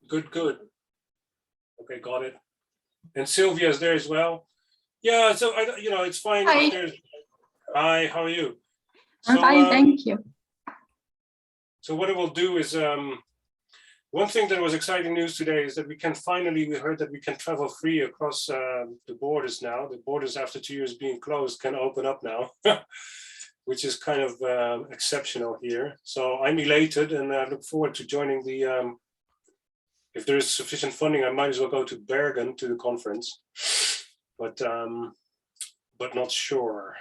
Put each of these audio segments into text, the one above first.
Good. Okay, got it. And Sylvia is there as well. Yeah, so it's fine. Hi. If there's... Hi, how are you? I'm fine, thank you. So what it will do is, one thing that was exciting news today is that we heard that we can travel free across the borders now. The borders, after 2 years being closed, can open up now, which is kind of exceptional here. So I'm elated and I look forward to joining the, if there is sufficient funding, I might as well go to Bergen to the conference, but not sure.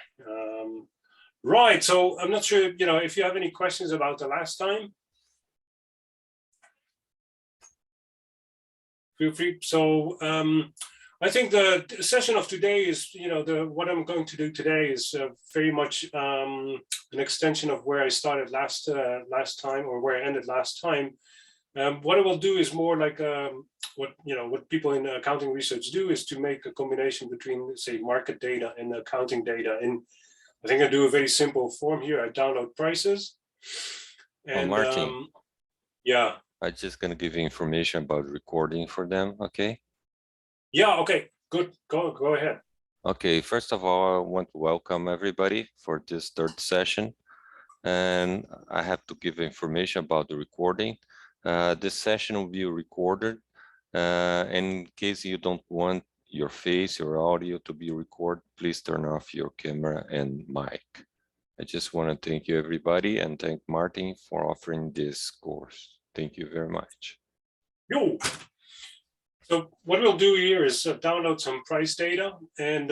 Right, so I'm not sure, if you have any questions about the last time, feel free. So I think the session of today is, what I'm going to do today is very much an extension of where I started last time, or where I ended last time. What I will do is more like what people in accounting research do, is to make a combination between, say, market data and accounting data. And I think I do a very simple form here. I download prices. And Martin, yeah. I'm just going to give you information about recording for them, okay? Yeah, okay, good. Go ahead. Okay, first of all, I want to welcome everybody for this third session. And I have to give information about the recording. This session will be recorded. In case you don't want your face, your audio to be recorded, please turn off your camera and mic. I just want to thank you, everybody, and thank Martin for offering this course. Thank you very much. Yo. So what we'll do here is download some price data and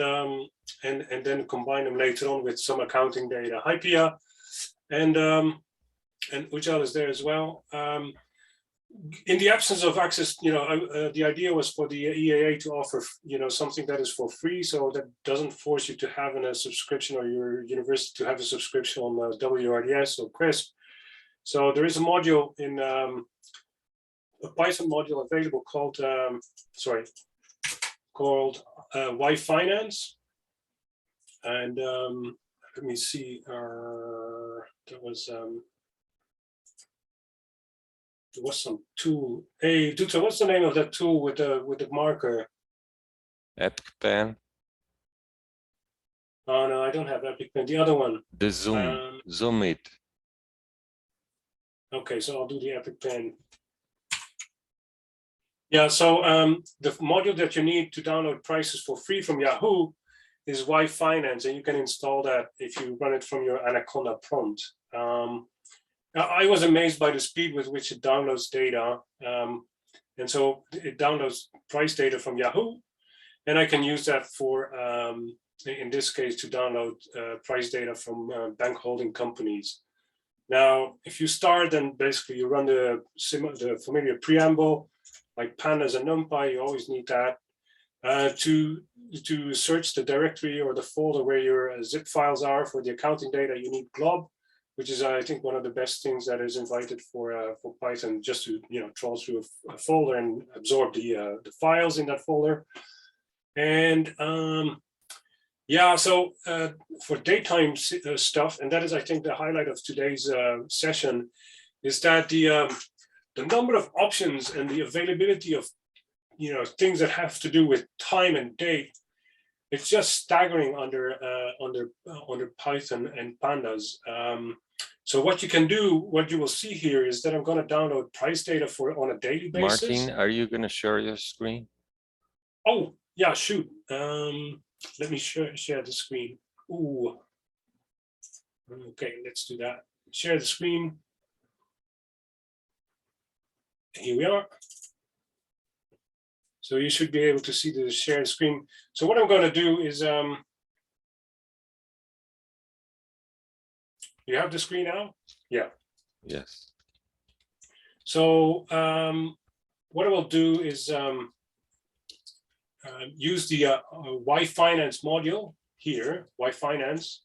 then combine them later on with some accounting data. Hi, Pia, and Ujjal is there as well. In the absence of access, the idea was for the EAA to offer, something that is for free, so that doesn't force you to have a subscription, or your university to have a subscription on WRDS or CRISP. So there is a module in a Python module available called Why Finance, and let me see. There was some tool. Hey, Dutra, what's the name of that tool with the marker? Epic Pen. Oh no, I don't have Epic Pen. The other one. The Zoom it. Okay, so I'll do the Epic Pen. Yeah, so the module that you need to download prices for free from Yahoo is Why Finance, and you can install that if you run it from your Anaconda prompt. I was amazed by the speed with which it downloads data. And so it downloads price data from Yahoo, and I can use that for, in this case, to download price data from bank holding companies. Now, if you start, then basically you run the familiar preamble, like pandas and numpy. You always need that. To search the directory or the folder where your zip files are for the accounting data, you need glob, which is, I think, one of the best things that is invited for Python, just to trawl through a folder and absorb the files in that folder. And yeah, so for daytime stuff, and that is, I think, the highlight of today's session, is that the number of options and the availability of things that have to do with time and date, it's just staggering under Python and pandas. So what you can do, what you will see here, is that I'm going to download price data on a daily basis. Martin, are you going to share your screen? Oh, yeah, shoot. Let me share the screen. Ooh. Okay, let's do that. Share the screen. Here we are. So you should be able to see the shared screen. So what I'm going to do is, you have the screen now? Yeah. Yes. So what I will do is use the Why Finance module here, Why Finance.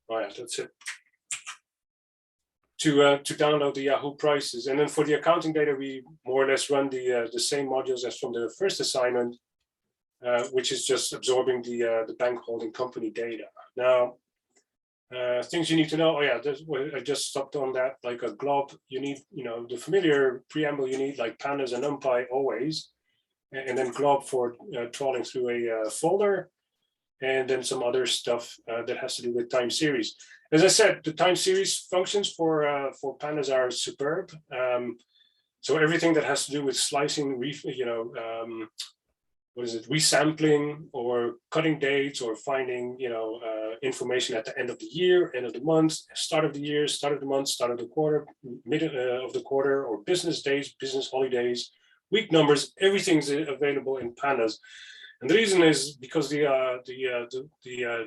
Oh yeah, that's it. To download the Yahoo prices, and then for the accounting data, we more or less run the same modules as from the first assignment, which is just absorbing the bank holding company data. Now, Things you need to know. Oh yeah, I just stopped on that. Like a glob, you need, the familiar preamble you need, like pandas and NumPy always, and then glob for trawling through a folder, and then some other stuff that has to do with time series. As I said, the time series functions for pandas are superb. So everything that has to do with slicing, resampling or cutting dates or finding, information at the end of the year, end of the month, start of the year, start of the month, start of the quarter, mid of the quarter, or business days, business holidays, week numbers, everything's available in pandas. And the reason is because the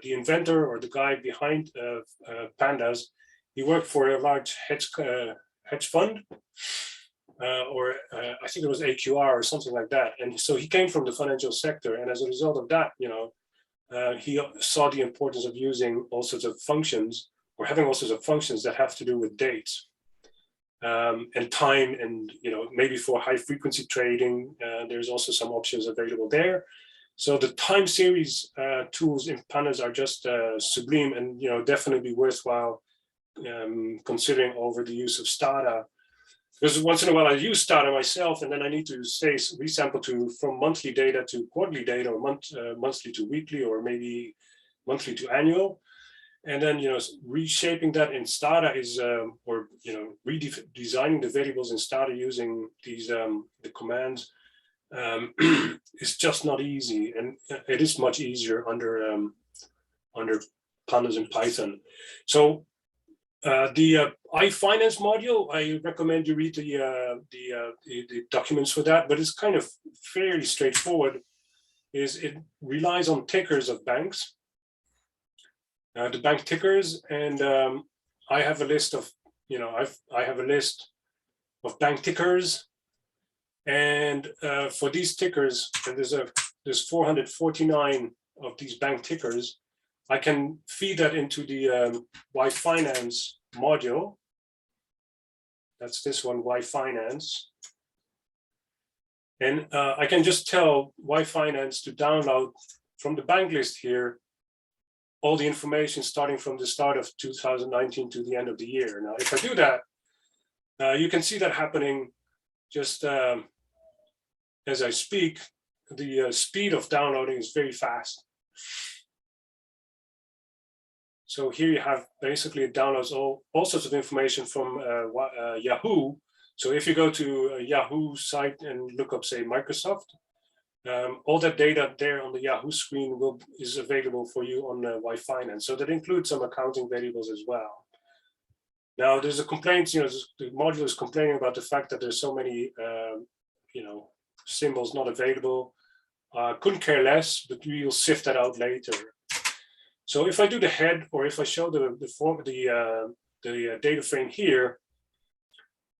inventor or the guy behind pandas, he worked for a large hedge fund. Or I think it was AQR or something like that. And so he came from the financial sector. And as a result of that, he saw the importance of using all sorts of functions or having all sorts of functions that have to do with dates and time. And, maybe for high frequency trading, there's also some options available there. So the time series tools in pandas are just sublime and, definitely worthwhile considering over the use of Stata. Because once in a while I use Stata myself, and then I need to say resample from monthly data to quarterly data, or monthly to weekly, or maybe monthly to annual. And then reshaping that in Stata is, redesigning the variables in Stata using these the commands is just not easy, and it is much easier under pandas in Python. So. The iFinance module, I recommend you read the documents for that, but it's kind of fairly straightforward. It relies on tickers of banks, the bank tickers, and I have a list of, I have a list of bank tickers, and for these tickers, and there's 449 of these bank tickers. I can feed that into the yFinance module. That's this one, yFinance. And I can just tell yFinance to download from the bank list here all the information starting from the start of 2019 to the end of the year. Now, if I do that, you can see that happening just as I speak. The speed of downloading is very fast. So here you have basically it downloads all sorts of information from Yahoo. So if you go to a Yahoo site and look up, say, Microsoft, all that data there on the Yahoo screen is available for you on yFinance. So that includes some accounting variables as well. Now there's a complaint, the module is complaining about the fact that there's so many, symbols not available. Couldn't care less, but we'll sift that out later. So if I do the head, or if I show the data frame here,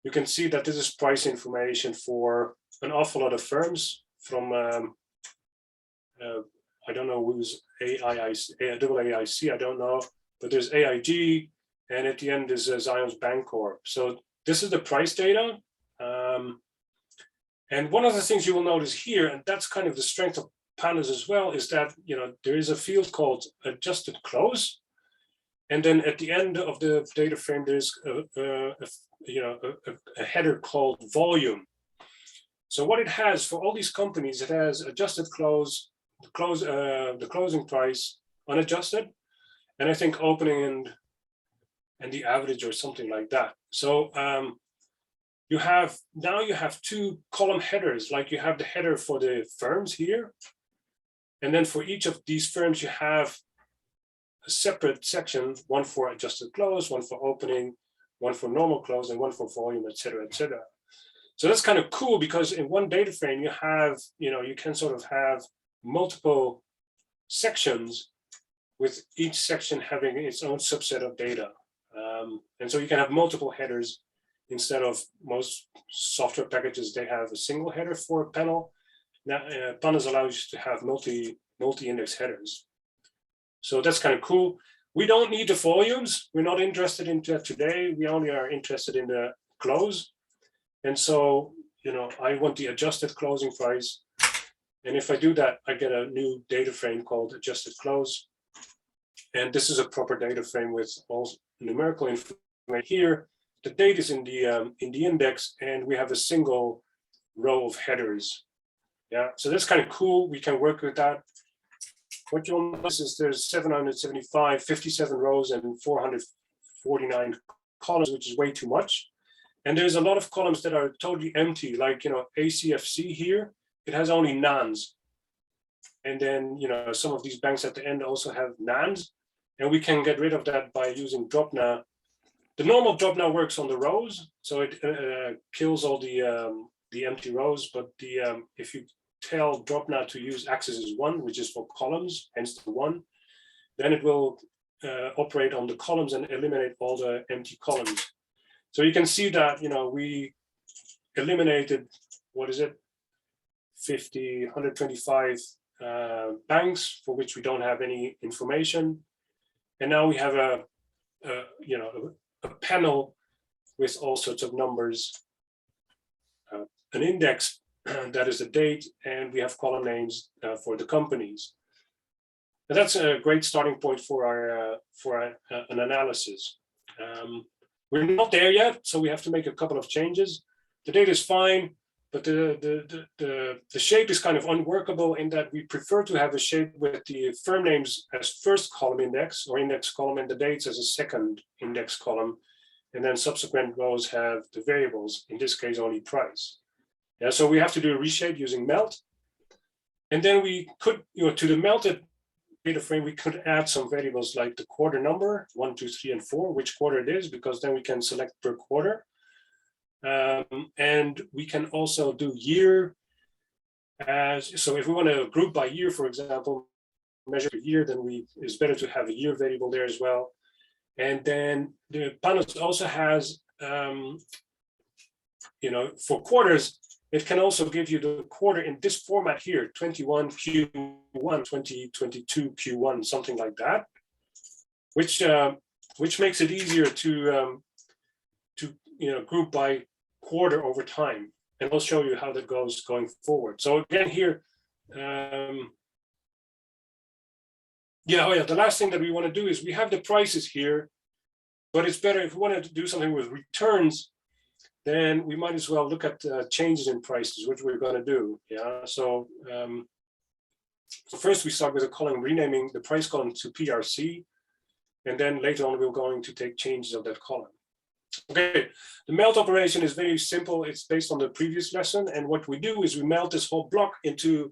you can see that this is price information for an awful lot of firms from, I don't know who's AAIC, I don't know, but there's AIG, and at the end is Zions Bancorp. So this is the price data. And one of the things you will notice here, and that's kind of the strength of pandas as well, is that there is a field called adjusted close, and then at the end of the data frame there's a header called volume. So what it has for all these companies, it has adjusted close, the closing price unadjusted, and I think opening and the average or something like that. So you have two column headers, like you have the header for the firms here. And then for each of these firms, you have a separate section, one for adjusted close, one for opening, one for normal close, and one for volume, et cetera, et cetera. So that's kind of cool because in one data frame, you have, you can sort of have multiple sections with each section having its own subset of data. And so you can have multiple headers instead of most software packages, they have a single header for a panel. Now, pandas allows you to have multi-index headers. So that's kind of cool. We don't need the volumes. We're not interested in that today. We only are interested in the close. And so, I want the adjusted closing price. And if I do that, I get a new data frame called adjusted close. And this is a proper data frame with all numerical information. Here, the date is in the index, and we have a single row of headers. Yeah, so that's kind of cool. We can work with that. What you'll notice is there's 775, 57 rows and 449 columns, which is way too much. And there's a lot of columns that are totally empty, like, ACFC here, it has only nans. And then, some of these banks at the end also have nans, and we can get rid of that by using dropNA. The normal dropNA works on the rows, so it kills all the empty rows, but if you tell dropNA to use axis as 1, which is for columns, hence the 1, then it will operate on the columns and eliminate all the empty columns. So you can see that, we eliminated, 125 banks for which we don't have any information. And now we have a panel with all sorts of numbers, an index that is the date, and we have column names for the companies. And that's a great starting point for an analysis. We're not there yet, so we have to make a couple of changes. The data is fine, but the shape is kind of unworkable in that we prefer to have a shape with the firm names as first column index or index column and the dates as a second index column. And then subsequent rows have the variables, in this case only price. Yeah, so we have to do a reshape using melt. And then we could, to the melted data frame, we could add some variables like the quarter number, 1, 2, 3, and 4, which quarter it is, because then we can select per quarter. And we can also do year so if we want to group by year, for example, measure a year, then it's better to have a year variable there as well. And then the panel also has, for quarters, it can also give you the quarter in this format here, 21 Q1, 2022 Q1, something like that, which makes it easier to group by quarter over time. And I'll show you how that goes going forward. So again here, the last thing that we want to do is we have the prices here, but it's better if we want to do something with returns, then we might as well look at changes in prices, which we're going to do. Yeah. So first we start with a column renaming the price column to PRC, and then later on we're going to take changes of that column. Okay, the melt operation is very simple. It's based on the previous lesson, and what we do is we melt this whole block into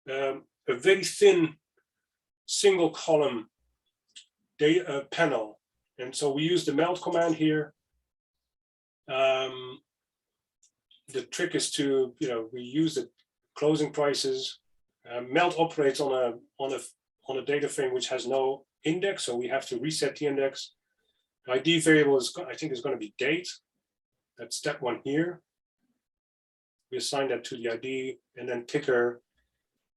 a very thin single column data panel. And so we use the melt command here. The trick is to, we use the closing prices. Melt operates on a data frame which has no index, so we have to reset the index. ID variable I think is going to be date. That's step 1 here. We assign that to the ID, and then ticker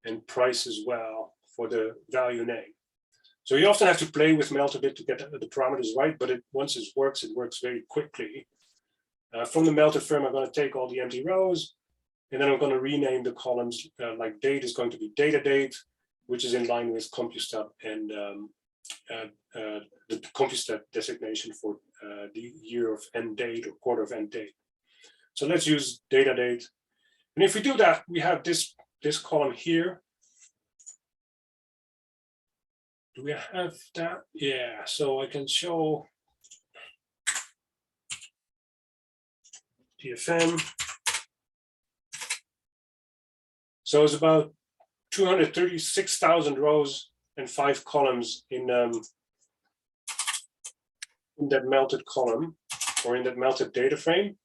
and price as well for the value name. So you often have to play with melt a bit to get the parameters right, but once it works very quickly. From the melted firm, I'm going to take all the empty rows, and then I'm going to rename the columns. Like date is going to be data date, which is in line with CompuStat and the CompuStat designation for the year of end date or quarter of end date. So let's use data date. And if we do that, we have this column here. Do we have that? Yeah, so I can show DFM. So it's about 236,000 rows and 5 columns in that melted column or in that melted data frame.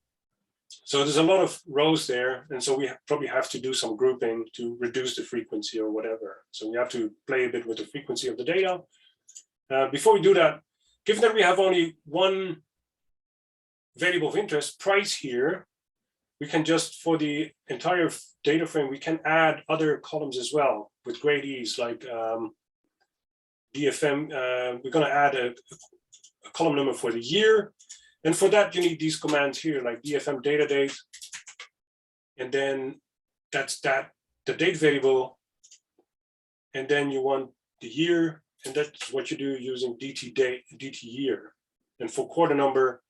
So there's a lot of rows there, and so we probably have to do some grouping to reduce the frequency or whatever. So we have to play a bit with the frequency of the data. Before we do that, given that we have only one variable of interest, price here, we can just, for the entire data frame, we can add other columns as well with great ease, like DFM. We're going to add a column number for the year. And for that, you need these commands here, like DFM data date. And then that's the date variable. And then you want the year and that's what you do using DT day, DT year. And for quarter number,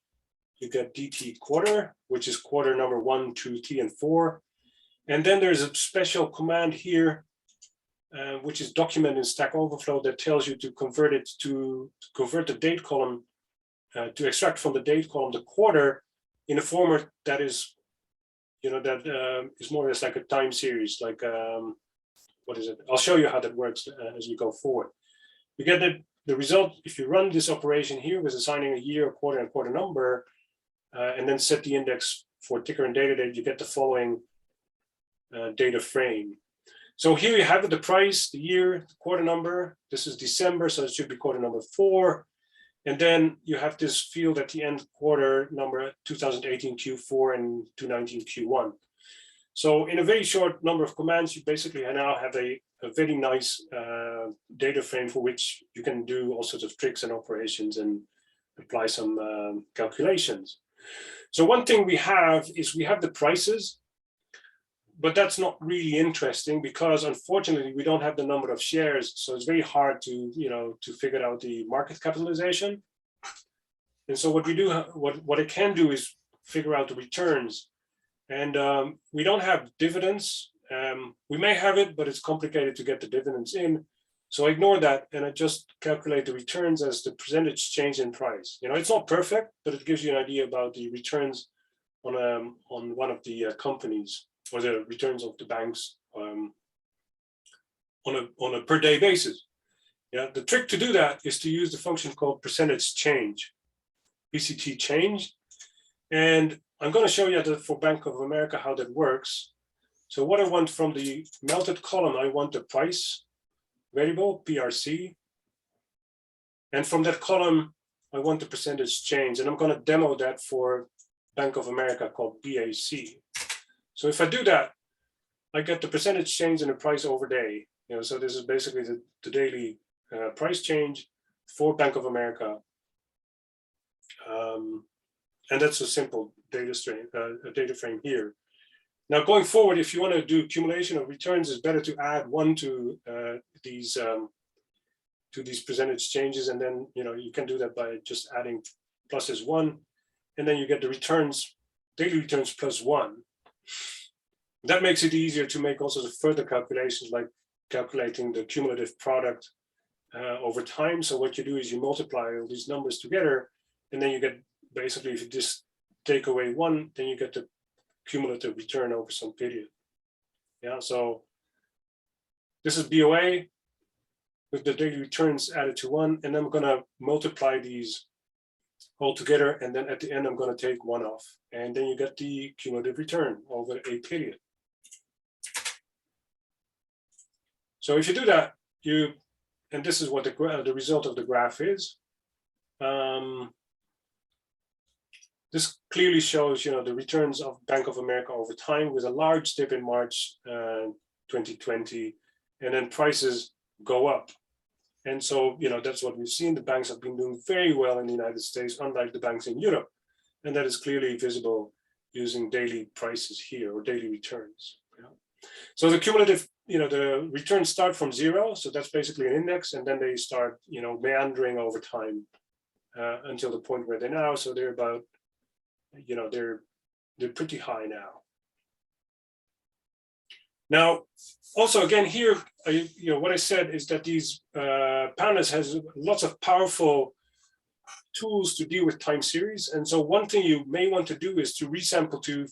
you get DT quarter, which is quarter number 1, 2, 3, and 4. And then there's a special command here, which is document in Stack Overflow, that tells you to convert the date column, to extract from the date column the quarter in a format that is, is more or less like a time series, like, what is it? I'll show you how that works as we go forward. You get the result if you run this operation here with assigning a year, quarter, and quarter number, and then set the index for ticker and data date, you get the following data frame. So here you have the price, the year, the quarter number. This is December, so it should be quarter number 4. And then you have this field at the end, quarter number 2018 Q4 and 2019 Q1. So in a very short number of commands, you basically now have a very nice data frame for which you can do all sorts of tricks and operations and apply some calculations. So one thing we have is we have the prices, but that's not really interesting because unfortunately we don't have the number of shares. So it's very hard to, to figure out the market capitalization. And so what we do, what it can do is figure out the returns. And we don't have dividends. We may have it, but it's complicated to get the dividends in. So I ignore that and I just calculate the returns as the percentage change in price. It's not perfect, but it gives you an idea about the returns on one of the companies, or the returns of the banks on a per day basis. Yeah, the trick to do that is to use the function called percentage change, PCT change. And I'm going to show you that for Bank of America how that works. So what I want from the melted column, I want the price variable, PRC. And from that column, I want the percentage change. And I'm going to demo that for Bank of America called BAC. So if I do that, I get the percentage change in the price over day. So this is basically the daily price change for Bank of America. And that's a simple data frame here. Now going forward, if you want to do accumulation of returns, it's better to add 1 to these percentage changes, and then you can do that by just adding pluses 1, and then you get the returns, daily returns plus 1. That makes it easier to make also the further calculations, like calculating the cumulative product over time. So what you do is you multiply all these numbers together, and then you get basically, if you just take away 1, then you get the cumulative return over some period. Yeah, so this is BOA with the daily returns added to 1, and I'm going to multiply these all together, and then at the end I'm going to take 1 off, and then you get the cumulative return over a period. So if you do that, and this is what the result of the graph is. This clearly shows, the returns of Bank of America over time, with a large dip in March 2020, and then prices go up. And so, that's what we've seen. The banks have been doing very well in the United States, unlike the banks in Europe. And that is clearly visible using daily prices here, or daily returns. So the cumulative, the returns start from 0. So that's basically an index. And then they start, meandering over time until the point where they're now. So they're about, they're pretty high now. Now, also again here, what I said is that these pandas has lots of powerful tools to deal with time series. And so one thing you may want to do is to resample to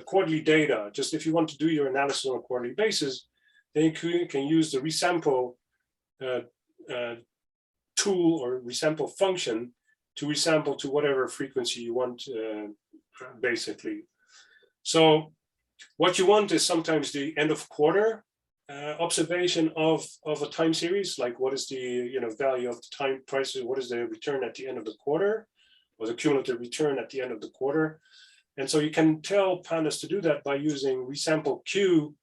quarterly data. Just if you want to do your analysis on a quarterly basis, then you can use the resample tool or resample function to resample to whatever frequency you want, basically. So what you want is sometimes the end of quarter observation of a time series, like what is the value of the time prices, what is the return at the end of the quarter, or the cumulative return at the end of the quarter. And so you can tell pandas to do that by using resample Q,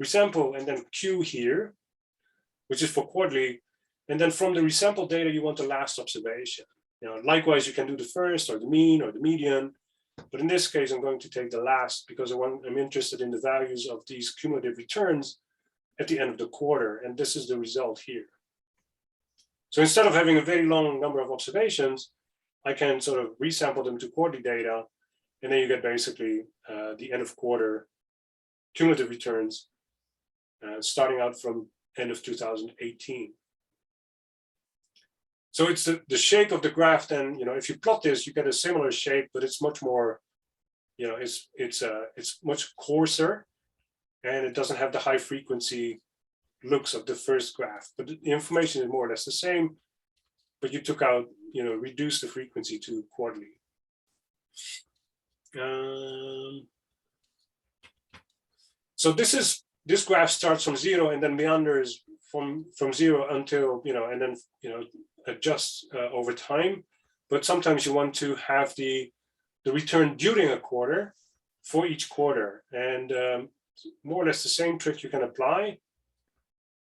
resample and then Q here, which is for quarterly. And then from the resample data, you want the last observation. Likewise, you can do the first or the mean or the median. But in this case, I'm going to take the last because I'm interested in the values of these cumulative returns at the end of the quarter. And this is the result here. So instead of having a very long number of observations, I can sort of resample them to quarterly data, and then you get basically the end of quarter cumulative returns starting out from end of 2018. So it's the shape of the graph. Then, if you plot this, you get a similar shape, but it's much more, it's much coarser, and it doesn't have the high frequency looks of the first graph. But the information is more or less the same, but you took out, reduced the frequency to quarterly. So this graph starts from 0 and then meanders from 0 until, and then, adjusts over time. But sometimes you want to have the return during a quarter for each quarter. And more or less the same trick you can apply.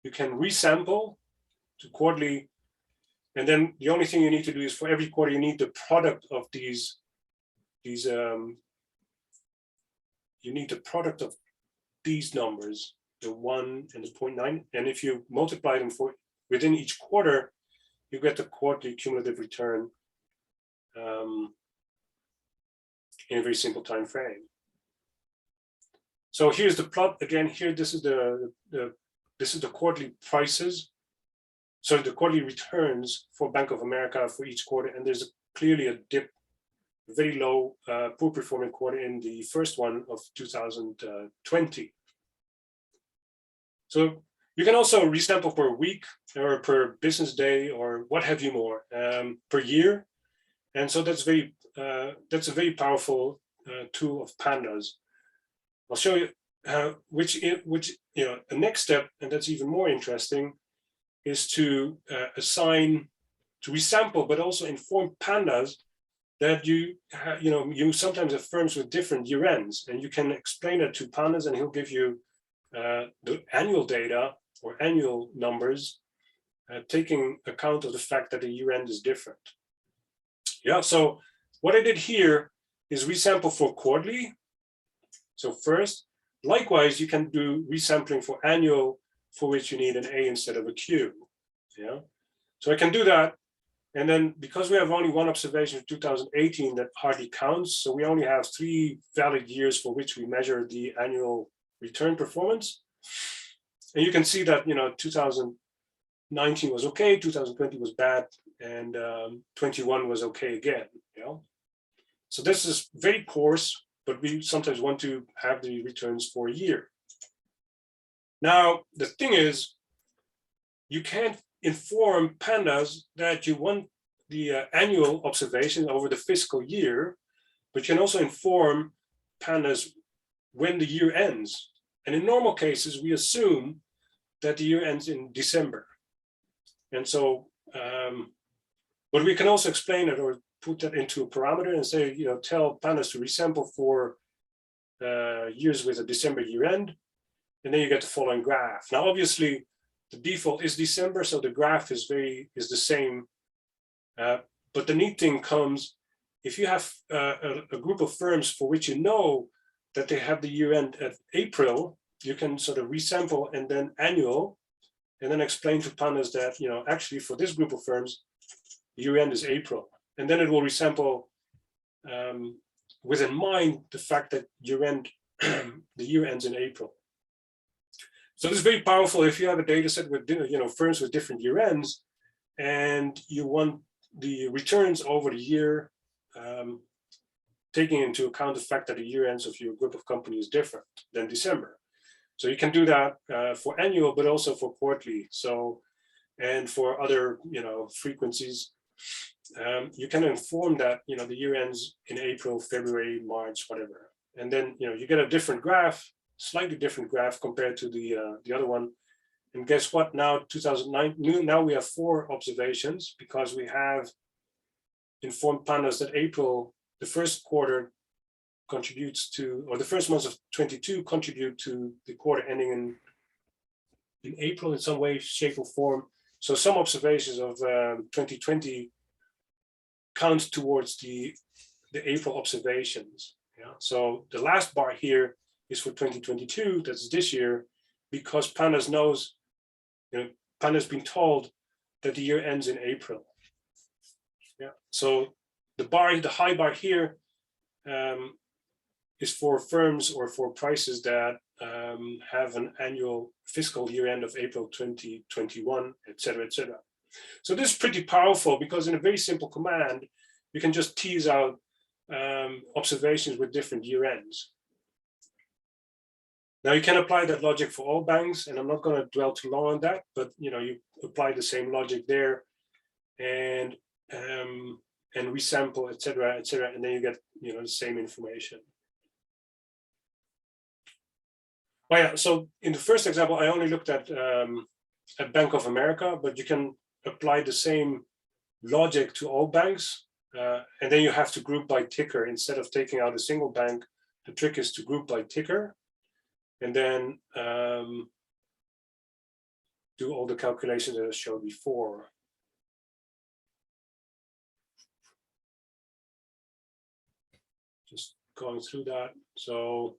You can resample to quarterly. And then the only thing you need to do is for every quarter, you need the product of these you need the product of these numbers, the 1 and the 0.9. And if you multiply them for within each quarter, you get the quarterly cumulative return in a very simple time frame. So here's the plot again. Here, this is the quarterly prices. So the quarterly returns for Bank of America for each quarter, and there's clearly a dip, very low, poor performing quarter in the first one of 2020. So you can also resample per week or per business day or what have you more per year, and so that's a very powerful tool of pandas. I'll show you which the next step, and that's even more interesting, is to resample, but also inform pandas that you sometimes have firms with different year ends, and you can explain it to pandas, and he'll give you the annual data or annual numbers, taking account of the fact that the year end is different. Yeah, so what I did here is resample for quarterly. So first, likewise, you can do resampling for annual, for which you need an A instead of a Q. Yeah, so I can do that. And then because we have only one observation of 2018 that hardly counts, so we only have 3 valid years for which we measure the annual return performance. And you can see that 2019 was okay, 2020 was bad, and 21 was okay again. So this is very coarse, but we sometimes want to have the returns for a year. Now, the thing is, you can't inform pandas that you want the annual observation over the fiscal year, but you can also inform pandas when the year ends. And in normal cases, we assume that the year ends in December. And so, but we can also explain it or put that into a parameter and say, tell pandas to resample for years with a December year end, and then you get the following graph. Now, obviously, the default is December, so the graph is the same. But the neat thing comes if you have a group of firms for which you know that they have the year end at April, you can sort of resample and then annual, and then explain to pandas that actually for this group of firms, year end is April, and then it will resample with in mind the fact that year end the year ends in April. So this is very powerful if you have a data set with firms with different year ends, and you want the returns over the year, taking into account the fact that the year ends of your group of companies is different than December. So you can do that for annual, but also for quarterly. So, and for other frequencies, you can inform that the year ends in April, February, March, whatever, and then you get a different graph. Slightly different graph compared to the other one. And guess what? Now 2009, now we have 4 observations because we have informed pandas that April, the first quarter, contributes to, or the first months of 22 contribute to the quarter ending in April in some way, shape, or form. So some observations of 2020 count towards the April observations. Yeah. So the last bar here is for 2022, that's this year, because pandas knows, pandas been told that the year ends in April. Yeah, so the high bar here is for firms or for prices that have an annual fiscal year end of April 2021, et cetera, et cetera. So this is pretty powerful because in a very simple command, you can just tease out observations with different year ends. Now you can apply that logic for all banks, and I'm not going to dwell too long on that, but you apply the same logic there, and resample, et cetera, and then you get the same information. Oh yeah, so in the first example, I only looked at Bank of America, but you can apply the same logic to all banks, and then you have to group by ticker instead of taking out a single bank. The trick is to group by ticker, and then do all the calculations that I showed before. Just going through that. So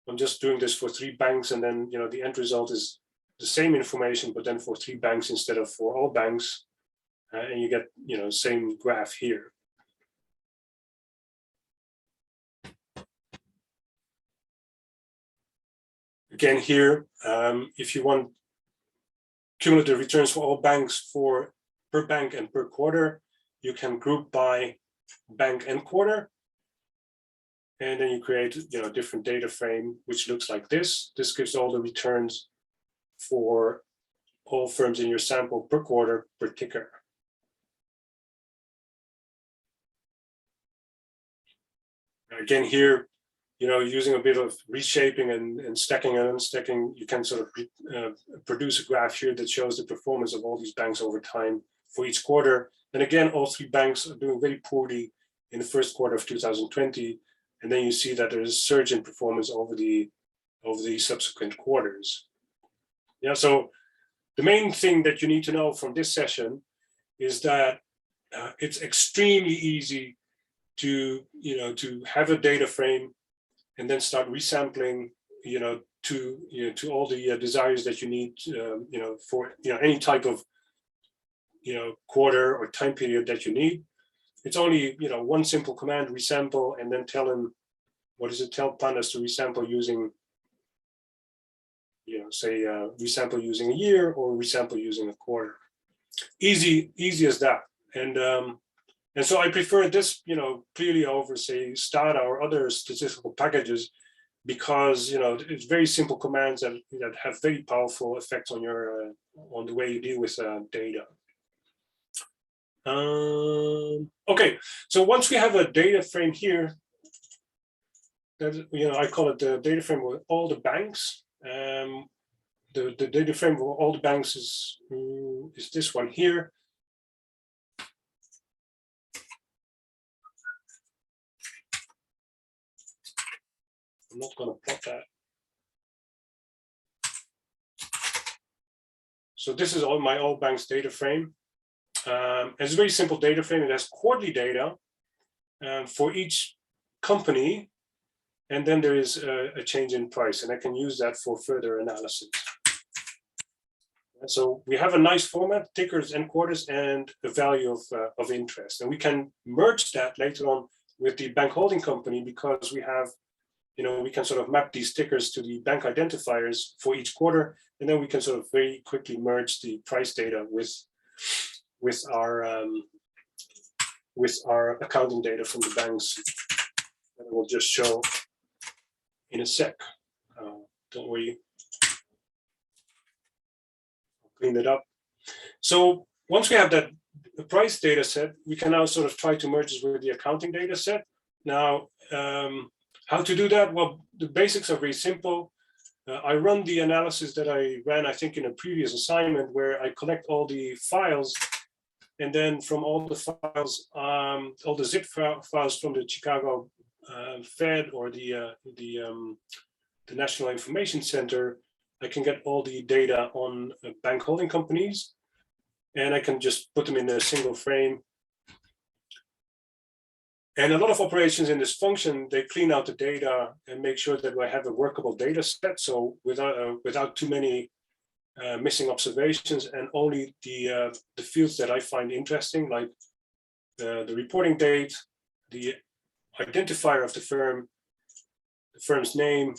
I'm just doing this for 3 banks, and then the end result is the same information, but then for 3 banks instead of for all banks, and you get same graph here. Again here, if you want cumulative returns for all banks per bank and per quarter, you can group by bank and quarter. And then you create a different data frame, which looks like this. This gives all the returns for all firms in your sample per quarter per ticker. Again here, using a bit of reshaping and stacking and unstacking, you can sort of produce a graph here that shows the performance of all these banks over time for each quarter. And again, all 3 banks are doing very poorly in the first quarter of 2020. And then you see that there's a surge in performance over the subsequent quarters. Yeah, so the main thing that you need to know from this session is that it's extremely easy to have a data frame and then start resampling to all the desires that you need for any type of quarter or time period that you need. It's only one simple command, resample, and then tell him, what does it tell pandas to resample using, say resample using a year or resample using a quarter. Easy as that. And so I prefer this clearly over say Stata or other statistical packages, because it's very simple commands that have very powerful effects on your on the way you deal with data. Okay, so once we have a data frame here, that I call it the data frame with all the banks. The data frame for all the banks is this one here. I'm not going to plot that. So this is all my all banks data frame. It's a very simple data frame. It has quarterly data for each company, and then there is a change in price, and I can use that for further analysis. And so we have a nice format, tickers and quarters, and the value of interest, and we can merge that later on with the bank holding company, because we have, we can sort of map these tickers to the bank identifiers for each quarter, and then we can sort of very quickly merge the price data with our accounting data from the banks that I will just show in a sec. Don't worry, I'll clean it up. So once we have that price data set, we can now sort of try to merge it with the accounting data set. Now, how to do that? Well, the basics are very simple. I run the analysis that I ran, I think, in a previous assignment, where I collect all the files, and then from all the files, all the zip files from the Chicago Fed or the National Information Center, I can get all the data on bank holding companies, and I can just put them in a single frame. And a lot of operations in this function, they clean out the data and make sure that I have a workable data set. So without too many missing observations, and only the fields that I find interesting, like the reporting date, the identifier of the firm's name,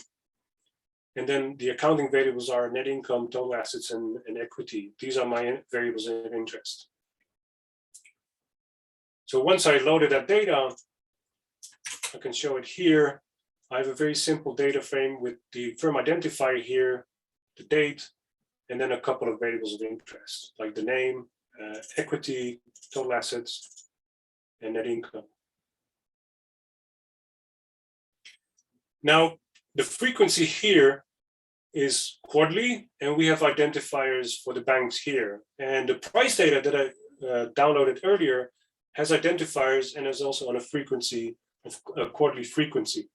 and then the accounting variables are net income, total assets, and equity. These are my variables of interest. So once I loaded that data, I can show it here. I have a very simple data frame with the firm identifier here, the date, and then a couple of variables of interest, like the name, equity, total assets, and net income. Now, the frequency here is quarterly, and we have identifiers for the banks here. And the price data that I downloaded earlier has identifiers and is also on a frequency of a quarterly frequency.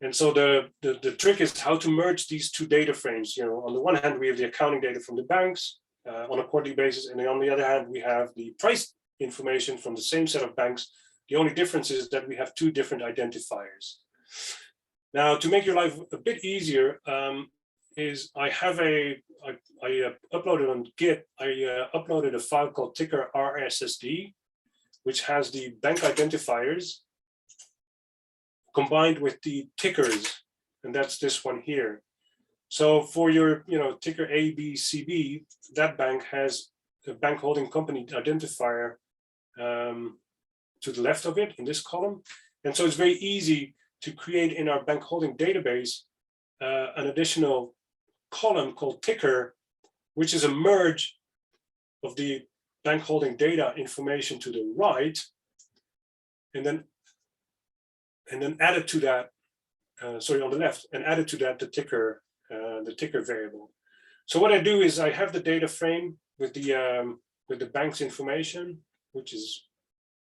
And so the trick is how to merge these two data frames. You know, on the one hand, we have the accounting data from the banks on a quarterly basis, and then on the other hand, we have the price information from the same set of banks. The only difference is that we have two different identifiers. Now, to make your life a bit easier, is I have I uploaded on Git, I uploaded a file called ticker RSSD, which has the bank identifiers combined with the tickers, and that's this one here. So for your, ticker ABCB, that bank has a bank holding company identifier to the left of it in this column. And so it's very easy to create in our bank holding database an additional column called ticker, which is a merge of the bank holding data information to the right, and then added to that, on the left, and added to that the ticker variable. So what I do is I have the data frame with the bank's information, which is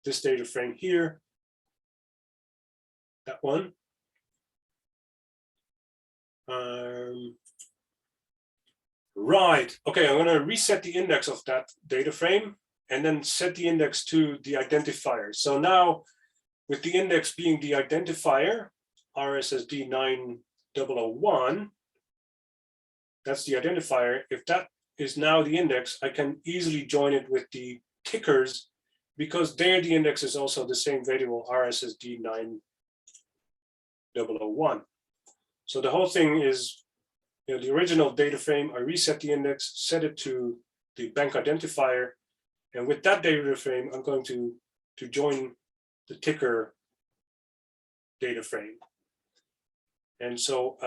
this data frame here, that one. Right, okay, I'm gonna reset the index of that data frame and then set the index to the identifier. So now with the index being the identifier, RSSD 9001, that's the identifier. If that is now the index, I can easily join it with the tickers because there the index is also the same variable RSSD 9001. So the whole thing is, the original data frame, I reset the index, set it to the bank identifier, and with that data frame, I'm going to join the ticker data frame. And so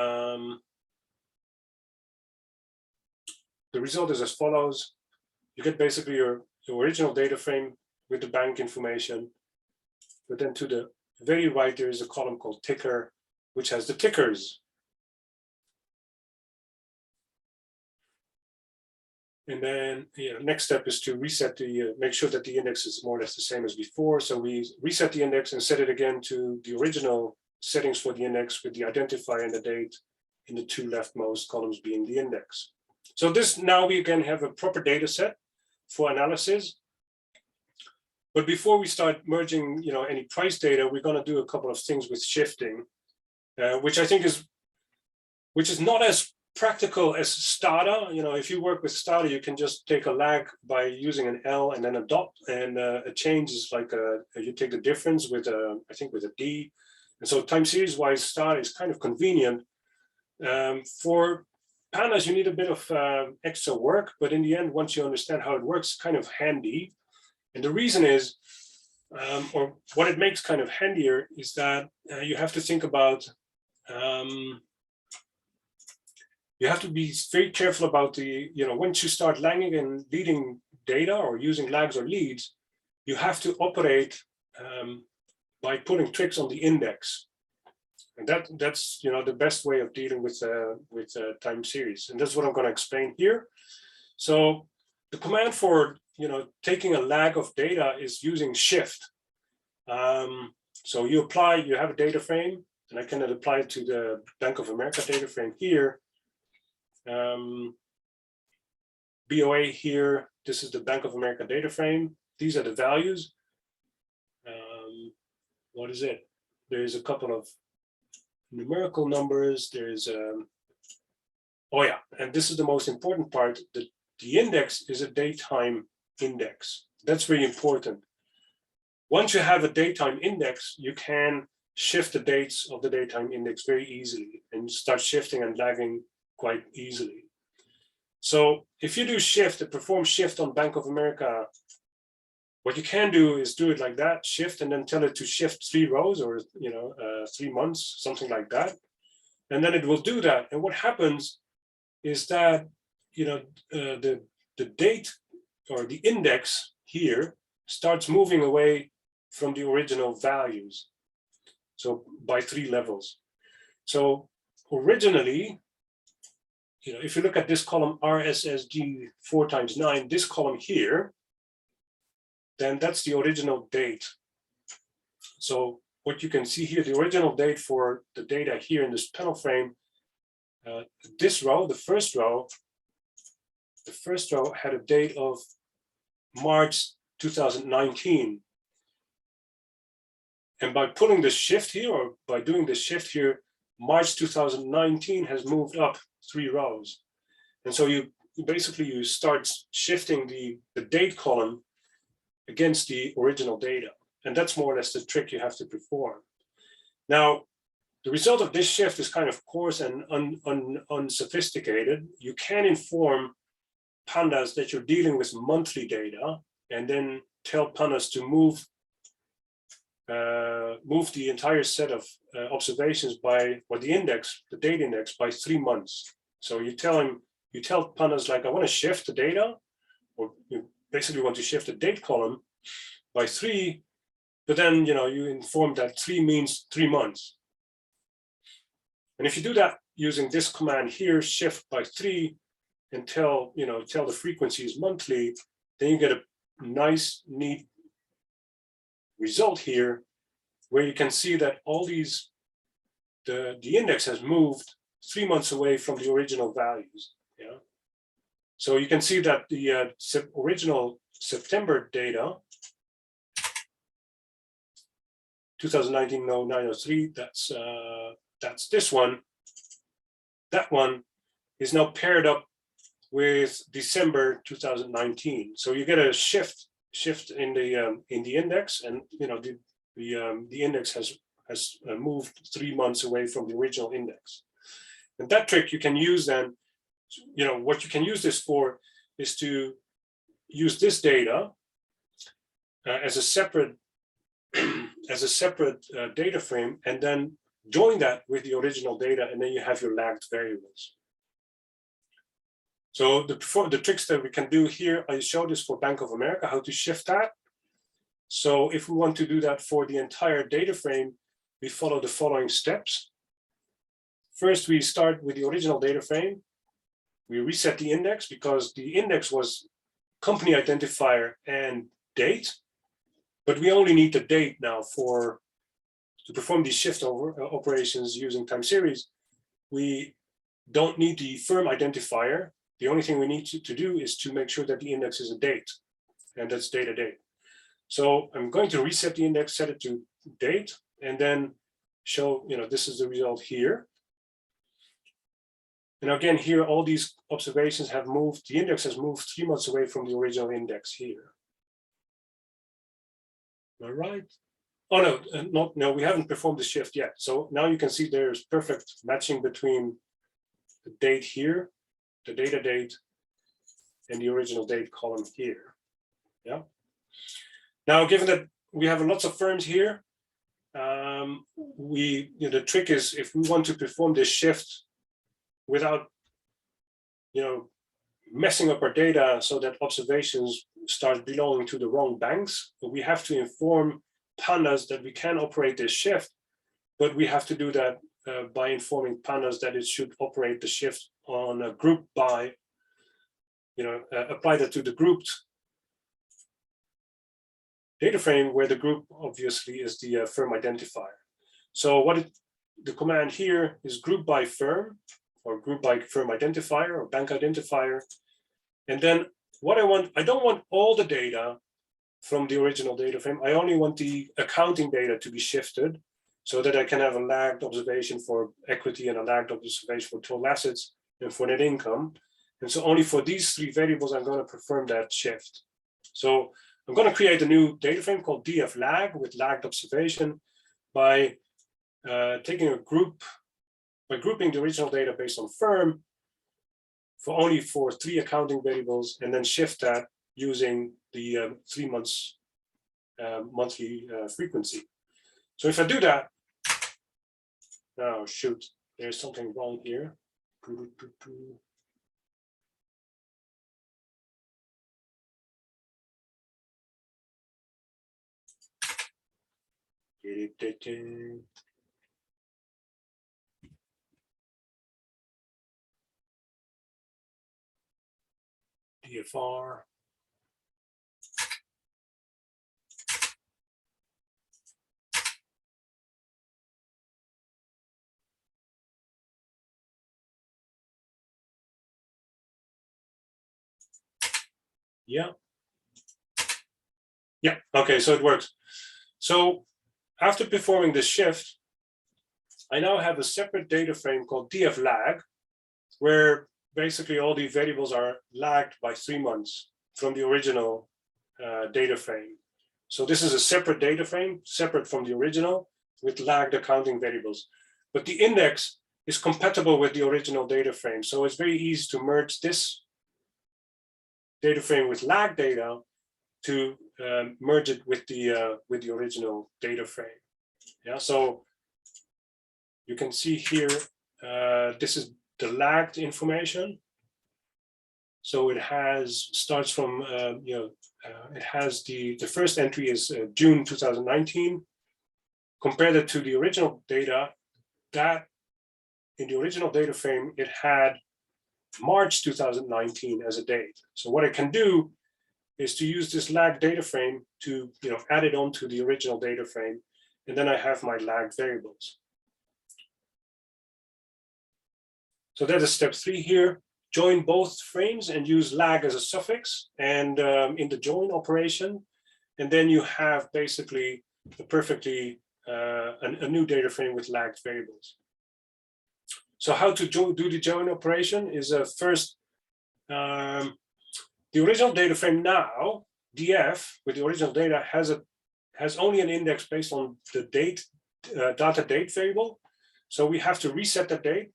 the result is as follows. You get basically your original data frame with the bank information, but then to the very right, there is a column called ticker, which has the tickers. And then next step is to reset make sure that the index is more or less the same as before. So we reset the index and set it again to the original settings for the index with the identifier and the date in the two leftmost columns being the index. So this, now we again have a proper data set for analysis. But before we start merging any price data, we're going to do a couple of things with shifting, which I think is not as practical as Stata. If you work with Stata, you can just take a lag by using an L and then a dot, and a change is like you take the difference with I think with a D. And so time series wise, Stata is kind of convenient. For pandas, you need a bit of extra work, but in the end, once you understand how it works, it's kind of handy. And the reason is, or what it makes kind of handier is that you have to think about you have to be very careful about the, once you start lagging and leading data or using lags or leads, you have to operate by putting tricks on the index. And that's the best way of dealing with time series. And that's what I'm going to explain here. So the command for taking a lag of data is using shift. So you have a data frame, and I can apply it to the Bank of America data frame here. BOA here, this is the Bank of America data frame. These are the values. What is it? There's a couple of numerical numbers. There's Oh yeah, and this is the most important part. The index is a datetime index. That's very important. Once you have a datetime index, you can shift the dates of the datetime index very easily and start shifting and lagging quite easily. So if you do shift, perform shift on Bank of America, what you can do is do it like that, shift, and then tell it to shift 3 rows or 3 months, something like that. And then it will do that. And what happens is that the date or the index here starts moving away from the original values. So by 3 levels. So originally, if you look at this column RSSG 4 times 9, this column here, then that's the original date. So what you can see here, the original date for the data here in this panel frame, this row, the first row had a date of March 2019. And by pulling the shift here, or by doing the shift here, March 2019 has moved up 3 rows. And so you start shifting the date column against the original data. And that's more or less the trick you have to perform. Now, the result of this shift is kind of coarse and unsophisticated. You can inform pandas that you're dealing with monthly data and then tell pandas to move the entire set of observations by, or the index, the date index, by 3 months. So you tell pandas like, I want to shift the data, or you basically want to shift the date column by 3, but then you inform that 3 means 3 months. And if you do that using this command here, shift by 3, and tell the frequency is monthly, then you get a nice, neat result here, where you can see that all these, the index has moved 3 months away from the original values. Yeah. So you can see that the original September data, 2019-09-03, that's this one. That one is now paired up with December 2019. So you get a shift in the index, and the index has moved 3 months away from the original index. And that trick you can use then. What you can use this for is to use this data as a separate data frame, and then join that with the original data, and then you have your lagged variables. So the tricks that we can do here, I showed this for Bank of America, how to shift that. So if we want to do that for the entire data frame, we follow the following steps. First, we start with the original data frame. We reset the index, because the index was company identifier and date, but we only need the date now to perform these shift operations using time series. We don't need the firm identifier. The only thing we need to do is to make sure that the index is a date, and that's data date. So I'm going to reset the index, set it to date, and then show, this is the result here. And again, here, all these observations have moved, the index has moved 3 months away from the original index here. Am I right? Oh, no, we haven't performed the shift yet. So now you can see there's perfect matching between the date here, the data date, and the original date column here. Yeah. Now, given that we have lots of firms here, the trick is, if we want to perform this shift without messing up our data so that observations start belonging to the wrong banks, we have to inform pandas that we can operate this shift, but we have to do that by informing pandas that it should operate the shift on a group by, apply that to the grouped data frame, where the group obviously is the firm identifier. So the command here is group by firm, or group by firm identifier, or bank identifier. And then what I don't want all the data from the original data frame. I only want the accounting data to be shifted, so that I can have a lagged observation for equity and a lagged observation for total assets and for net income. And so only for these three variables, I'm going to perform that shift. So I'm going to create a new data frame called df lag with lagged observation by taking a group, by grouping the original data based on firm for three accounting variables, and then shift that using the 3 months monthly frequency. So if I do that, oh shoot, there's something wrong here. DFR. Yeah. Yeah, okay, so it works. So after performing this shift, I now have a separate data frame called df lag, where basically all the variables are lagged by 3 months from the original data frame. So this is a separate data frame, separate from the original, with lagged accounting variables. But the index is compatible with the original data frame. So it's very easy to merge this data frame with lag data to merge it with the original data frame. Yeah, so you can see here, this is the lagged information. So it starts from, it has the first entry is June 2019. Compared it to the original data, that in the original data frame, it had March 2019 as a date. So what I can do is to use this lagged data frame to add it onto the original data frame, and then I have my lagged variables. So that is step 3 here. Join both frames and use lag as a suffix and in the join operation, and then you have basically a perfectly a new data frame with lagged variables. So how to do the join operation is first the original data frame now, df with the original data has only an index based on the date data date variable. So we have to reset that date,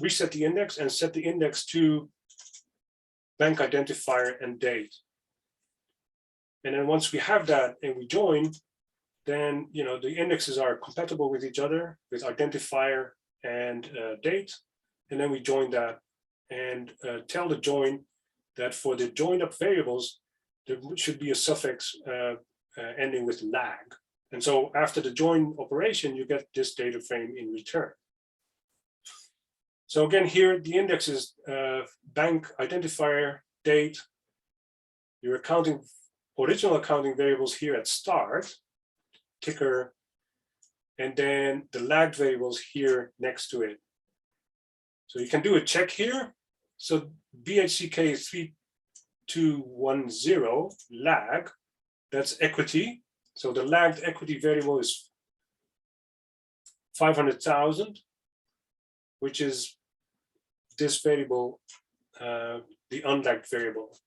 reset the index and set the index to bank identifier and date. And then once we have that and we join, then the indexes are compatible with each other with identifier and date. And then we join that and tell the join that for the joined up variables, there should be a suffix ending with lag. And so after the join operation, you get this data frame in return. So again, here the index is bank identifier, date, your original accounting variables here at start, ticker, and then the lagged variables here next to it. So you can do a check here. So BHCK 3210 lag, that's equity. So the lagged equity variable is 500,000, which is this variable, the unlagged variable.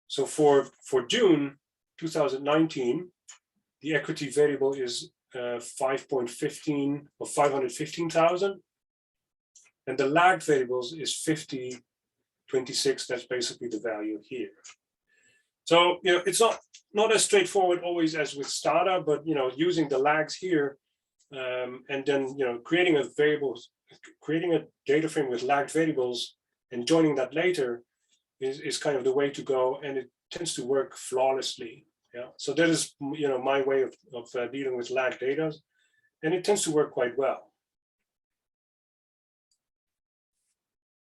So for June 2019, the equity variable is 5.15 or 515,000. And the lagged variables is 5026. That's basically the value here. So it's not as straightforward always as with Stata, but using the lags here, and then creating a data frame with lagged variables and joining that later is kind of the way to go, and it tends to work flawlessly. Yeah, so that is my way of dealing with lagged data, and it tends to work quite well.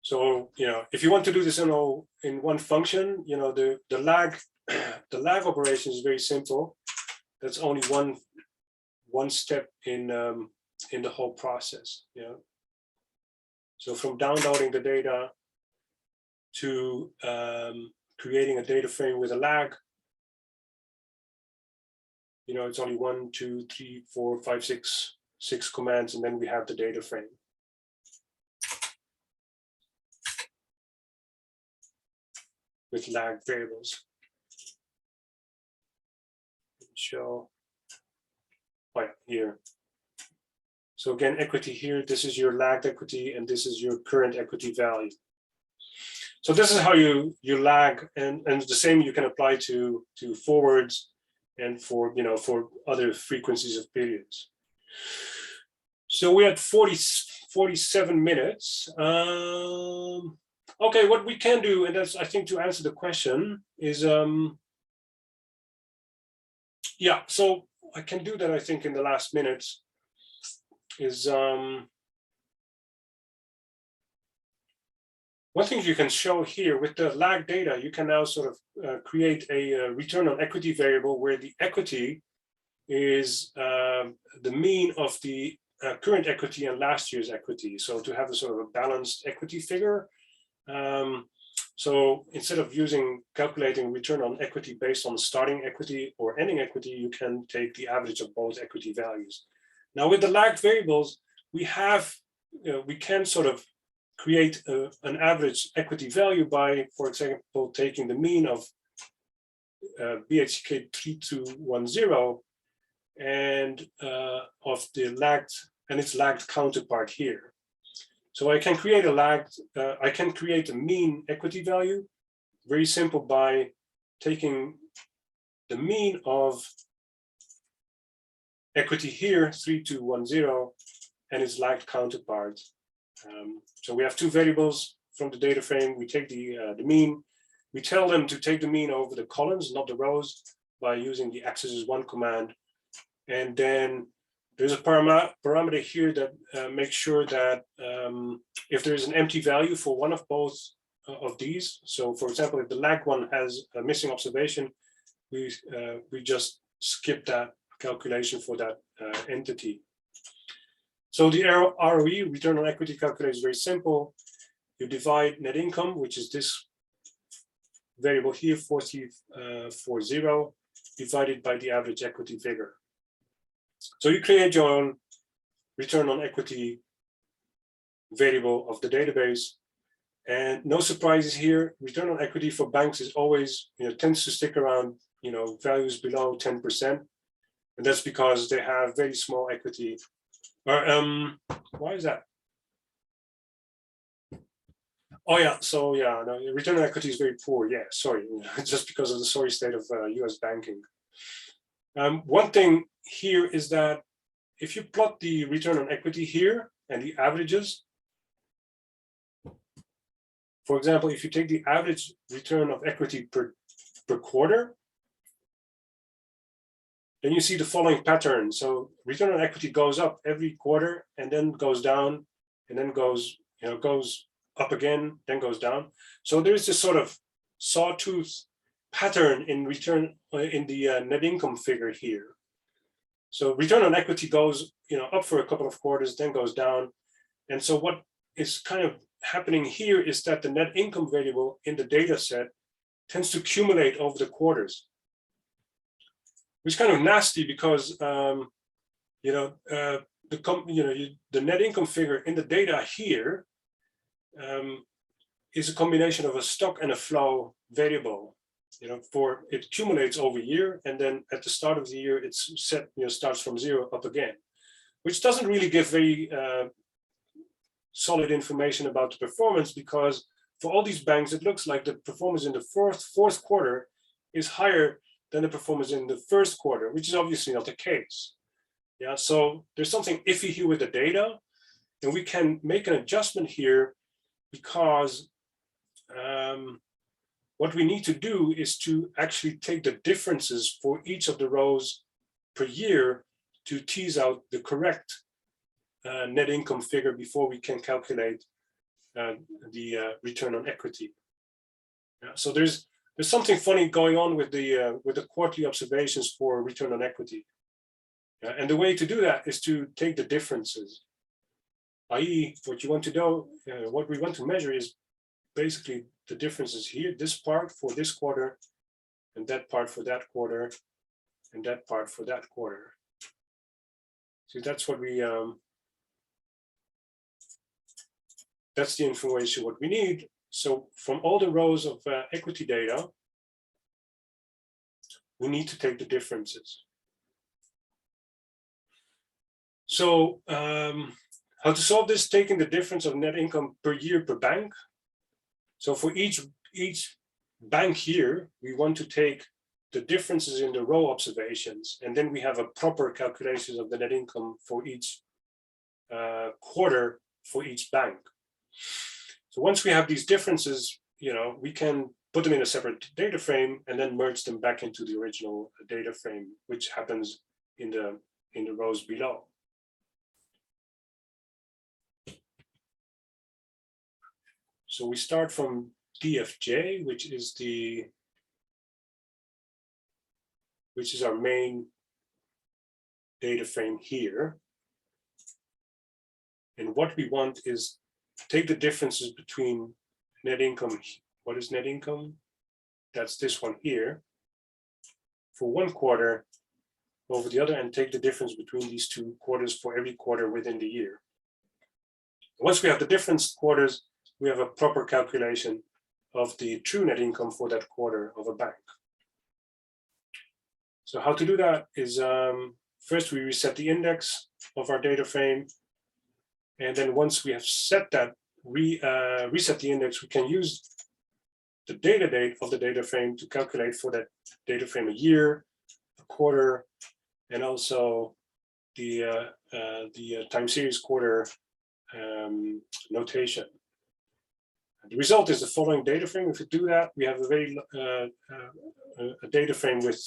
So if you want to do this in one function, the lag operation is very simple. That's only one step in the whole process. So from downloading the data to creating a data frame with a lag, it's only 1, 2, 3, 4, 5, 6 commands, and then we have the data frame. with lagged variables. Show right here. So again, equity here, this is your lagged equity, and this is your current equity value. So this is how you lag, and the same you can apply to forwards and for for other frequencies of periods. So we had 47 minutes. Okay, what we can do, and that's I think to answer the question is yeah, so I can do that I think in the last minutes is one thing you can show here with the lag data, you can now sort of create a return on equity variable where the equity is the mean of the current equity and last year's equity. So to have a sort of a balanced equity figure. So instead of calculating return on equity based on starting equity or ending equity, you can take the average of both equity values. Now with the lagged variables, we can sort of create an average equity value by, for example, taking the mean of BHK 3210 and of the lagged and its lagged counterpart here. So I can create a mean equity value, very simple, by taking the mean of equity here, 3210, and its lagged counterpart. So we have two variables from the data frame. We take the mean. We tell them to take the mean over the columns, not the rows, by using the access1 command. And then there's a parameter here that makes sure that if there is an empty value for one of both of these, so for example, if the lag one has a missing observation, we just skip that calculation for that entity. So the ROE, return on equity calculation, is very simple. You divide net income, which is this variable here, 4340, divided by the average equity figure. So you create your own return on equity variable of the database, and no surprises here. Return on equity for banks is always, tends to stick around, values below 10%, and that's because they have very small equity. Why is that? Oh yeah, so yeah, no, return on equity is very poor. Yeah, sorry, just because of the sorry state of US banking. One thing here is that if you plot the return on equity here and the averages, for example, if you take the average return of equity per quarter, then you see the following pattern. So return on equity goes up every quarter and then goes down and then goes up again, then goes down. So there's this sort of sawtooth pattern in return in the net income figure here. So return on equity goes up for a couple of quarters, then goes down. And so what is kind of happening here is that the net income variable in the data set tends to accumulate over the quarters, which is kind of nasty because the net income figure in the data here is a combination of a stock and a flow variable. For it accumulates over year, and then at the start of the year, it's set, starts from 0 up again, which doesn't really give very solid information about the performance, because for all these banks, it looks like the performance in the fourth quarter is higher than the performance in the first quarter, which is obviously not the case. Yeah, so there's something iffy here with the data, and we can make an adjustment here because what we need to do is to actually take the differences for each of the rows per year to tease out the correct net income figure before we can calculate the return on equity. Yeah, so there's something funny going on with the quarterly observations for return on equity. And the way to do that is to take the differences, i.e. what you want to know, what we want to measure is basically the differences here, this part for this quarter, and that part for that quarter, and that part for that quarter. So that's what we, that's the information what we need. So from all the rows of equity data, we need to take the differences. So how to solve this? Taking the difference of net income per year per bank. So for each bank here, we want to take the differences in the row observations, and then we have a proper calculation of the net income for each quarter for each bank. So once we have these differences, we can put them in a separate data frame and then merge them back into the original data frame, which happens in the rows below. So we start from DFJ, which is our main data frame here. And what we want is take the differences between net income. What is net income? That's this one here. For one quarter over the other, and take the difference between these two quarters for every quarter within the year. Once we have the different quarters, we have a proper calculation of the true net income for that quarter of a bank. So how to do that is first we reset the index of our data frame. And then once we have set that, reset the index, we can use the data date of the data frame to calculate for that data frame a year, a quarter, and also the time series quarter notation. The result is the following data frame. If we do that, we have a very a data frame with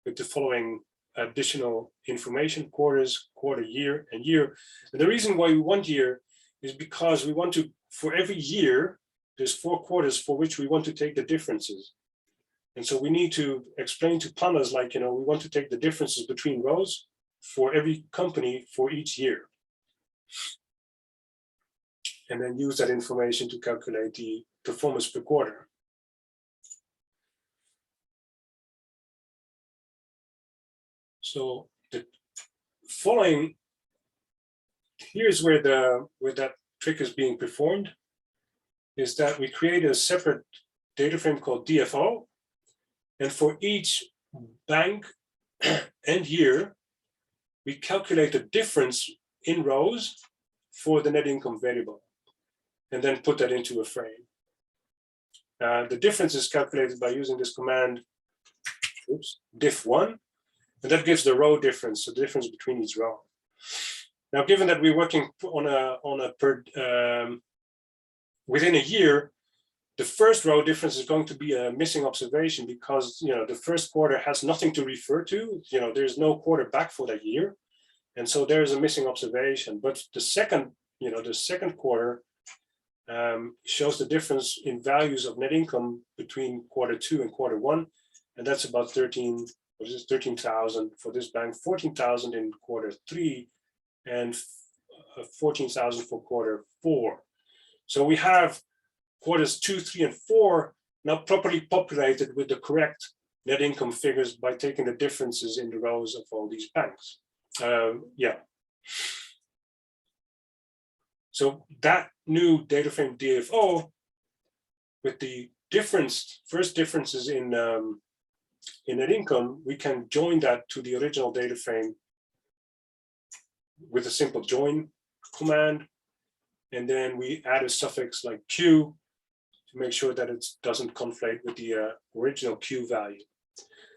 the following additional information: quarters, quarter, year, and year. And the reason why we want year is because we want to, for every year, there's 4 quarters for which we want to take the differences. And so we need to explain to pandas, like, we want to take the differences between rows for every company for each year. And then use that information to calculate the performance per quarter. So the following, here's where that trick is being performed, is that we create a separate data frame called DFO. And for each bank and year, we calculate the difference in rows for the net income variable, and then put that into a frame. The difference is calculated by using this command, diff1, and that gives the row difference, the difference between each row. Now, given that we're working within a year, the first row difference is going to be a missing observation, because the first quarter has nothing to refer to. There's no quarter back for that year, and so there's a missing observation. But the second quarter shows the difference in values of net income between quarter 2 and quarter 1, and that's about 13,000 for this bank, 14,000 in quarter 3, and 14,000 for quarter 4. So we have quarters 2, 3, and 4 now properly populated with the correct net income figures by taking the differences in the rows of all these banks. So that new data frame DFO, with the first differences in net income, we can join that to the original data frame with a simple join command, and then we add a suffix like Q to make sure that it doesn't conflate with the original Q value.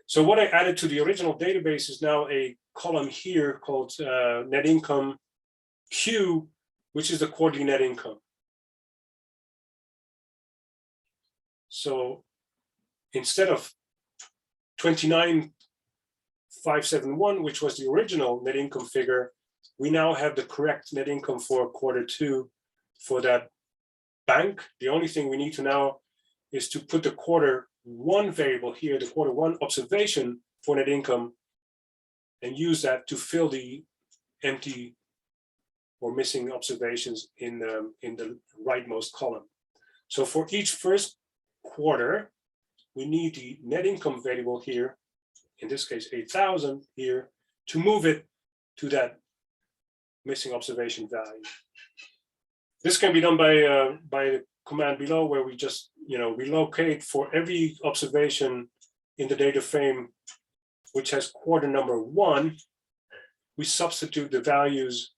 So what I added to the original database is now a column here called net income Q, which is the quarterly net income. So instead of 29,571, which was the original net income figure, we now have the correct net income for quarter 2 for that bank. The only thing we need to now is to put the quarter 1 variable here, the quarter 1 observation for net income, and use that to fill the empty or missing observations in the rightmost column. So for each first quarter, we need the net income variable here, in this case 8,000 here, to move it to that missing observation value. This can be done by command below where we just, we locate for every observation in the data frame, which has quarter number 1, we substitute the values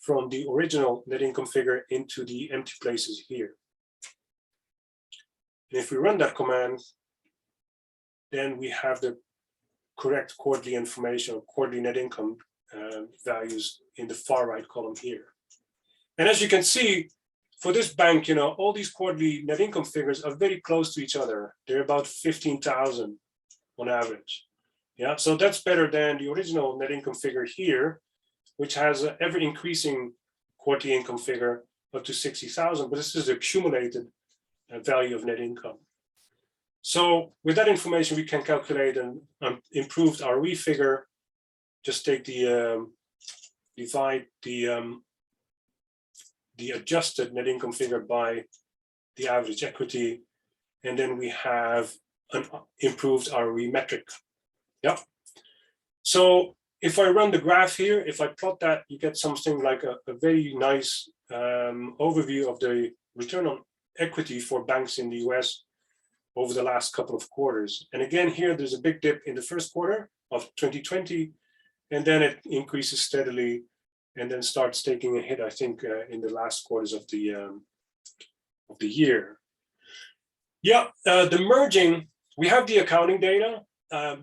from the original net income figure into the empty places here. And if we run that command, then we have the correct quarterly information or quarterly net income values in the far right column here. And as you can see, for this bank, all these quarterly net income figures are very close to each other. They're about 15,000 on average. Yeah, so that's better than the original net income figure here, which has an ever increasing quarterly income figure up to 60,000, but this is the accumulated value of net income. So with that information, we can calculate an improved ROE figure. Just take divide the adjusted net income figure by the average equity, and then we have an improved ROE metric. Yeah. So if I run the graph here, if I plot that, you get something like a very nice overview of the return on equity for banks in the US over the last couple of quarters. And again, here there's a big dip in the first quarter of 2020, and then it increases steadily and then starts taking a hit, I think, in the last quarters of the year. Yeah, the merging, we have the accounting data.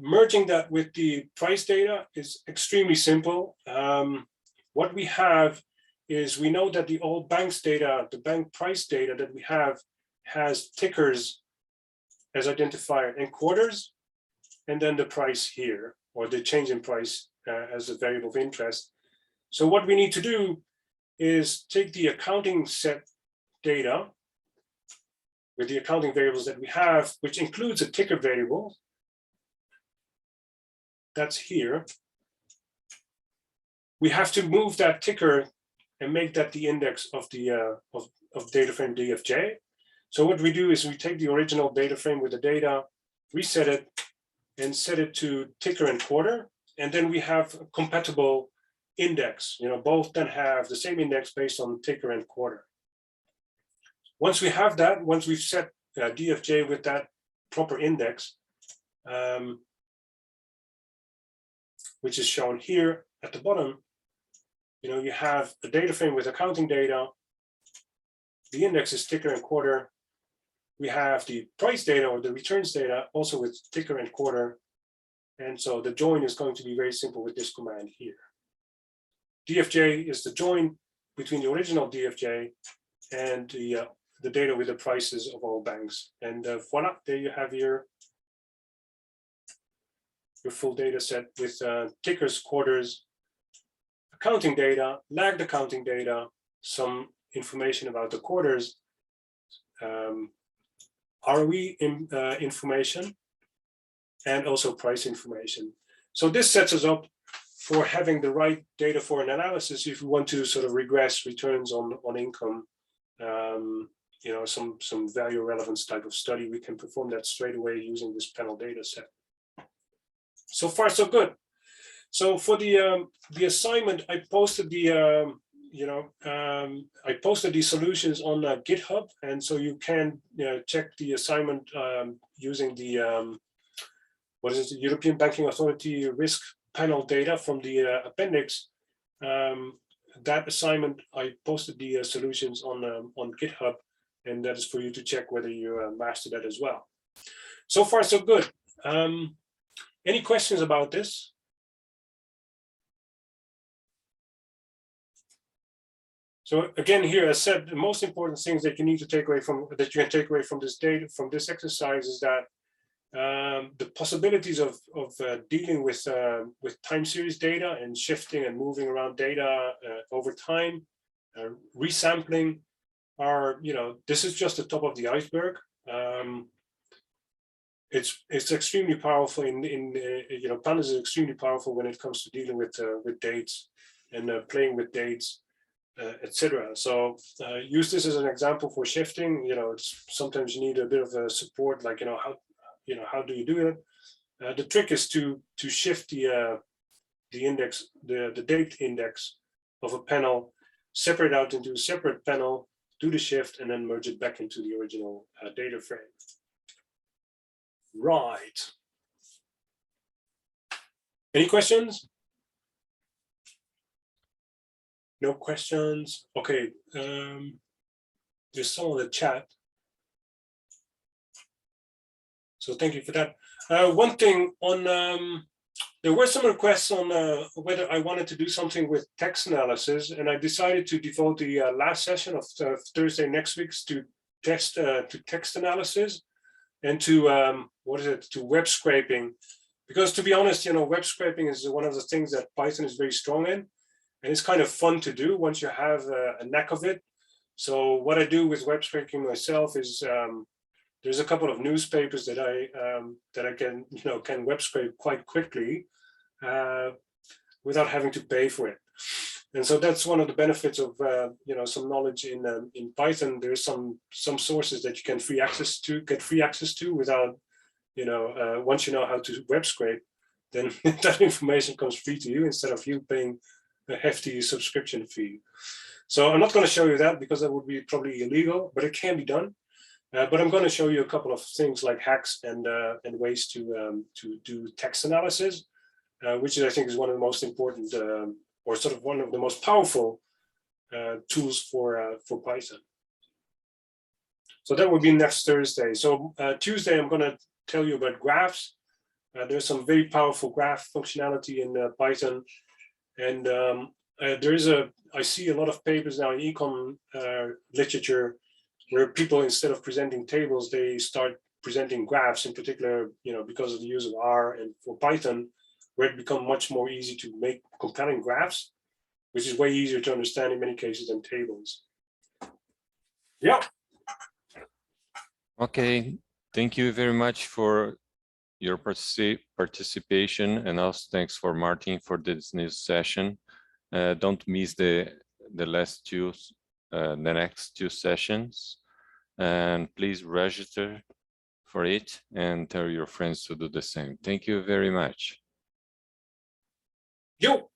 Merging that with the price data is extremely simple. What we have is we know that the old banks data, the bank price data that we have has tickers as identifier and quarters, and then the price here, or the change in price as a variable of interest. So what we need to do is take the accounting set data with the accounting variables that we have, which includes a ticker variable. That's here. We have to move that ticker and make that the index of the of data frame DFJ. So what we do is we take the original data frame with the data, reset it, and set it to ticker and quarter, and then we have a compatible index. Both then have the same index based on ticker and quarter. Once we have that, once we've set DFJ with that proper index, which is shown here at the bottom, you have a data frame with accounting data. The index is ticker and quarter. We have the price data or the returns data also with ticker and quarter. And so the join is going to be very simple with this command here. DFJ is the join between the original DFJ and the data with the prices of all banks. And voila, there you have your full data set with tickers, quarters, accounting data, lagged accounting data, some information about the quarters, ROE information, and also price information. So this sets us up for having the right data for an analysis if we want to sort of regress returns on income, some value relevance type of study. We can perform that straight away using this panel data set. So far, so good. So for the assignment, I posted the solutions on GitHub, and so you can check the assignment using the the European Banking Authority risk panel data from the appendix. That assignment, I posted the solutions on GitHub, and that is for you to check whether you master that as well. So far, so good. Any questions about this? So again, here, as said, the most important things that you need to take away from this data, from this exercise, is that the possibilities of dealing with time series data and shifting and moving around data over time, resampling, are, this is just the top of the iceberg. It's extremely powerful Pandas is extremely powerful when it comes to dealing with dates and playing with dates, etc. So use this as an example for shifting. Sometimes you need a bit of a support, like how do you do it? The trick is to shift the index, the date index of a panel separate out into a separate panel, do the shift, and then merge it back into the original data frame. Right. Any questions? No questions? Okay. There's some in the chat. So thank you for that. One thing on, there were some requests on whether I wanted to do something with text analysis, and I decided to devote the last session of Thursday next week to text analysis and to to web scraping, because to be honest, web scraping is one of the things that Python is very strong in, and it's kind of fun to do once you have a knack of it. So what I do with web scraping myself is there's a couple of newspapers that I can web scrape quite quickly without having to pay for it. And so that's one of the benefits of some knowledge in Python. There's some sources that you can get free access to without, once you know how to web scrape, then that information comes free to you instead of you paying a hefty subscription fee. So I'm not going to show you that because that would be probably illegal, but it can be done. But I'm going to show you a couple of things like hacks and ways to do text analysis, which I think is one of the most important or sort of one of the most powerful tools for Python. So that will be next Thursday. So Tuesday, I'm going to tell you about graphs. There's some very powerful graph functionality in Python, and I see a lot of papers now in econ literature where people, instead of presenting tables, they start presenting graphs, in particular, because of the use of R and for Python, where it becomes much more easy to make compelling graphs, which is way easier to understand in many cases than tables. Yeah. Okay, thank you very much for your participation, and also thanks for Martin for this new session. Don't miss the next two sessions, and please register for it and tell your friends to do the same. Thank you very much. Yo.